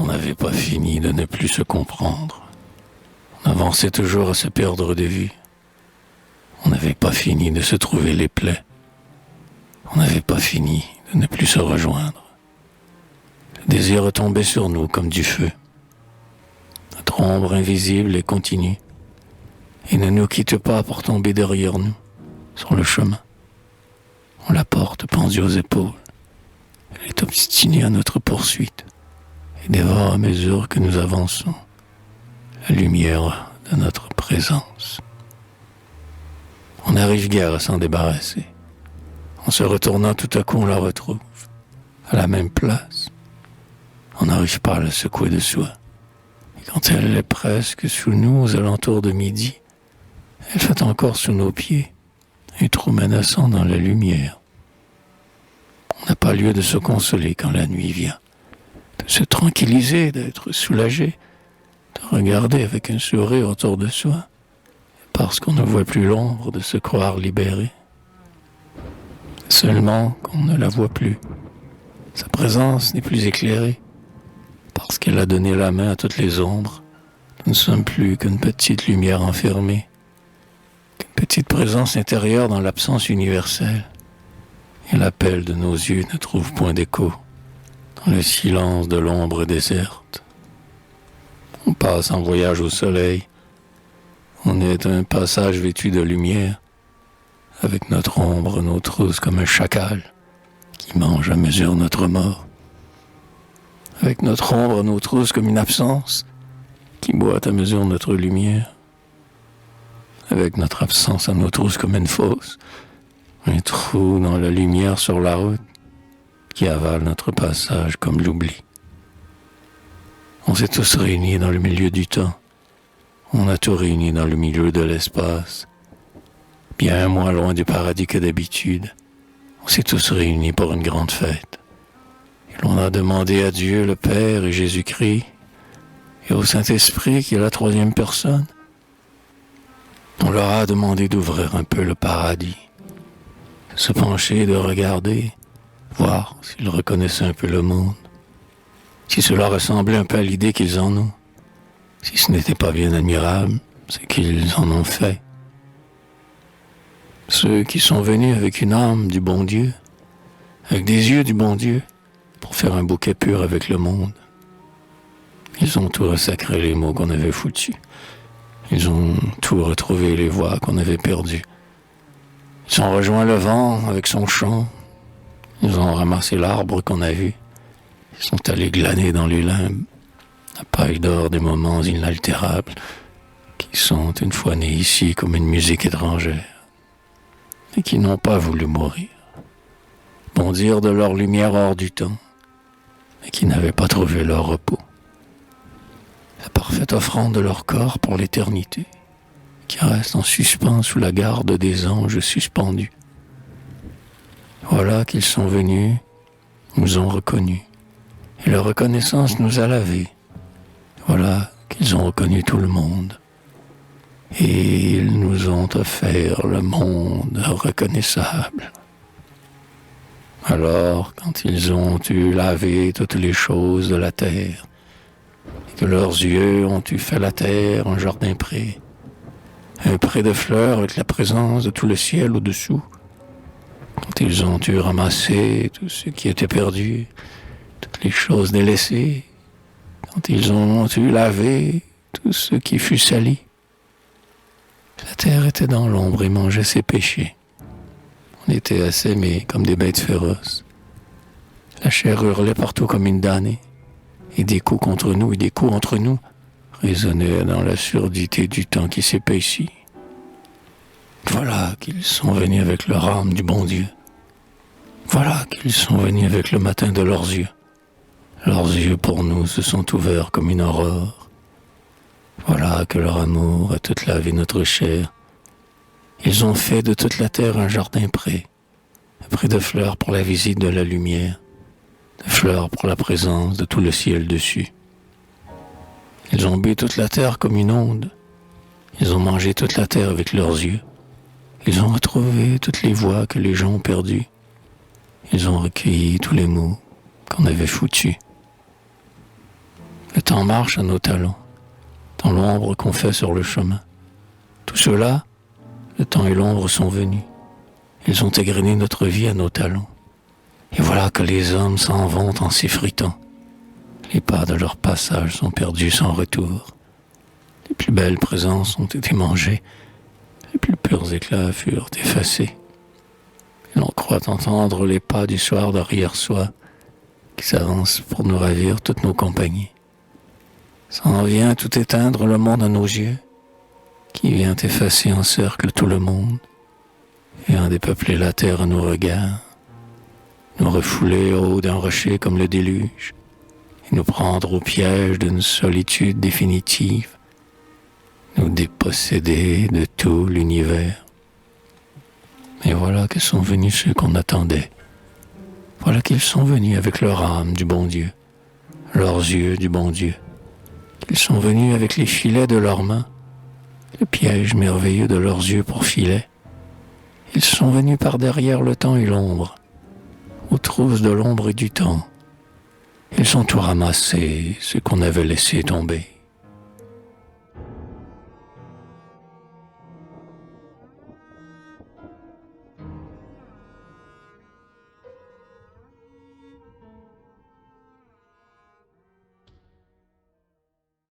On n'avait pas fini de ne plus se comprendre. On avançait toujours à se perdre de vue. On n'avait pas fini de se trouver les plaies. On n'avait pas fini de ne plus se rejoindre. Le désir retombait sur nous comme du feu. Notre ombre invisible et continue. Et ne nous quitte pas pour tomber derrière nous, sur le chemin. On la porte pendue aux épaules. Elle est obstinée à notre poursuite et dévore à mesure que nous avançons la lumière de notre présence. On n'arrive guère à s'en débarrasser. En se retournant, tout à coup, on la retrouve à la même place. On n'arrive pas à la secouer de soi. Et quand elle est presque sous nous, aux alentours de midi, elle fait encore sous nos pieds un trou menaçant dans la lumière. On n'a pas lieu de se consoler quand la nuit vient, de se tranquilliser, d'être soulagé, de regarder avec un sourire autour de soi, parce qu'on ne voit plus l'ombre, de se croire libéré. Seulement qu'on ne la voit plus. Sa présence n'est plus éclairée, parce qu'elle a donné la main à toutes les ombres. Nous ne sommes plus qu'une petite lumière enfermée, qu'une petite présence intérieure dans l'absence universelle. Et l'appel de nos yeux ne trouve point d'écho dans le silence de l'ombre déserte. On passe en voyage au soleil. On est un passage vêtu de lumière, avec notre ombre, nos trousses comme un chacal qui mange à mesure notre mort. Avec notre ombre, nos trousses comme une absence qui boite à mesure notre lumière. Avec notre absence à nos trousses comme une fosse, un trou dans la lumière sur la route qui avale notre passage comme l'oubli. On s'est tous réunis dans le milieu du temps. On a tout réuni dans le milieu de l'espace. Bien moins loin du paradis que d'habitude. On s'est tous réunis pour une grande fête. Et l'on a demandé à Dieu le Père et Jésus-Christ et au Saint-Esprit qui est la troisième personne. On leur a demandé d'ouvrir un peu le paradis, de se pencher, de regarder, voir s'ils reconnaissaient un peu le monde, si cela ressemblait un peu à l'idée qu'ils en ont. Si ce n'était pas bien admirable, c'est qu'ils en ont fait. Ceux qui sont venus avec une âme du bon Dieu, avec des yeux du bon Dieu, pour faire un bouquet pur avec le monde. Ils ont tout ressacré les mots qu'on avait foutus. Ils ont tout retrouvé les voix qu'on avait perdues. Ils ont rejoint le vent avec son chant. Ils ont ramassé l'arbre qu'on a vu. Ils sont allés glaner dans les limbes la paille d'or des moments inaltérables qui sont une fois nés ici comme une musique étrangère et qui n'ont pas voulu mourir, bondir de leur lumière hors du temps et qui n'avaient pas trouvé leur repos. La parfaite offrande de leur corps pour l'éternité qui reste en suspens sous la garde des anges suspendus. Voilà qu'ils sont venus, nous ont reconnus et leur reconnaissance nous a lavés. Voilà qu'ils ont reconnu tout le monde. Et ils nous ont offert le monde reconnaissable. Alors, quand ils ont eu lavé toutes les choses de la terre, et que leurs yeux ont eu fait la terre un jardin-pré, un pré de fleurs avec la présence de tout le ciel au-dessous, quand ils ont eu ramassé tout ce qui était perdu, toutes les choses délaissées, quand ils ont eu lavé tout ce qui fut sali. La terre était dans l'ombre et mangeait ses péchés. On était assémés comme des bêtes féroces. La chair hurlait partout comme une damnée, et des coups contre nous et des coups entre nous résonnaient dans la surdité du temps qui s'épaissit. Voilà qu'ils sont venus avec leur âme du bon Dieu. Voilà qu'ils sont venus avec le matin de leurs yeux. Leurs yeux pour nous se sont ouverts comme une aurore. Voilà que leur amour a toute lavé notre chair. Ils ont fait de toute la terre un jardin-pré, un pré de fleurs pour la visite de la lumière, de fleurs pour la présence de tout le ciel dessus. Ils ont bu toute la terre comme une onde. Ils ont mangé toute la terre avec leurs yeux. Ils ont retrouvé toutes les voix que les gens ont perdues. Ils ont recueilli tous les mots qu'on avait foutus. Le temps marche à nos talons, dans l'ombre qu'on fait sur le chemin. Tout cela, le temps et l'ombre sont venus. Ils ont égrené notre vie à nos talons. Et voilà que les hommes s'en vont en s'effritant. Les pas de leur passage sont perdus sans retour. Les plus belles présences ont été mangées. Les plus purs éclats furent effacés. Et l'on croit entendre les pas du soir derrière soi qui s'avancent pour nous ravir toutes nos compagnies. S'en vient tout éteindre le monde à nos yeux, qui vient effacer en cercle tout le monde, vient dépeupler la terre à nos regards, nous refouler au haut d'un rocher comme le déluge, et nous prendre au piège d'une solitude définitive, nous déposséder de tout l'univers. Et voilà que sont venus ceux qu'on attendait. Voilà qu'ils sont venus avec leur âme du bon Dieu, leurs yeux du bon Dieu. Qu'ils sont venus avec les filets de leurs mains, le piège merveilleux de leurs yeux pour filet. Ils sont venus par derrière le temps et l'ombre, aux trousses de l'ombre et du temps. Ils ont tout ramassé, ce qu'on avait laissé tomber.